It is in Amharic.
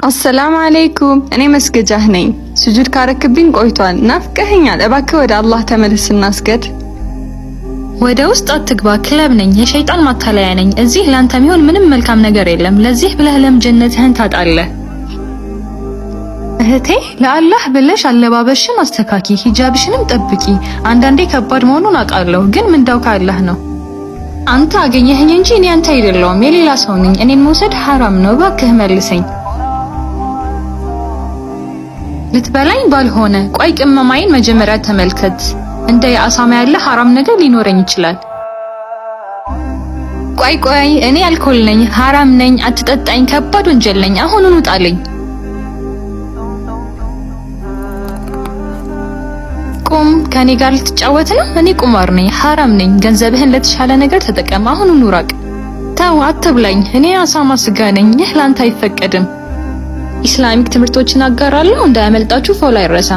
አሰላሙ አለይኩም እኔ መስገጃህ ነኝ። ስጁድ ካረክብኝ ቆይቷል። ናፍቀኸኛል። እባክህ ወደ አላህ ተመለስና ስገድ። ወደ ውስጥ አትግባ። ክለብ ነኝ፣ የሸይጣን ማታለያ ነኝ። እዚህ ላንተ የሚሆን ምንም መልካም ነገር የለም። ለዚህ ብለህ ጀነትህን ታጣለህ። እህቴ ለአላህ ብለሽ አለባበሽን አስተካኪ፣ ሂጃብሽንም ጠብቂ። አንዳንዴ ከባድ መሆኑን አውቃለሁ፣ ግን ምንዳው ከአላህ ነው። አንተ አገኘኸኝ እንጂ እኔ አንተ አይደለሁም፣ የሌላ ሰው ነኝ። እኔን መውሰድ ሐራም ነው። እባክህ መልሰኝ። ልትበላኝ ባልሆነ ቆይ ቅመማዬን መጀመሪያ ተመልከት። እንደ የአሳማ ያለ ሐራም ነገር ሊኖረኝ ይችላል። ቆይ እኔ አልኮል ነኝ፣ ሐራም ነኝ። አትጠጣኝ፣ ከባድ ወንጀል ነኝ። አሁኑኑ ጣለኝ። ቁም። ከኔ ጋር ልትጫወት ነው? እኔ ቁማር ነኝ፣ ሐራም ነኝ። ገንዘብህን ለተሻለ ነገር ተጠቀም። አሁኑኑ ራቅ። ተው፣ አትብላኝ። እኔ አሳማ ስጋ ነኝ። ይህ ላንተ አይፈቀድም። ኢስላሚክ ትምህርቶችን አጋራለሁ። እንዳያመልጣችሁ ፎሎ አይረሳ።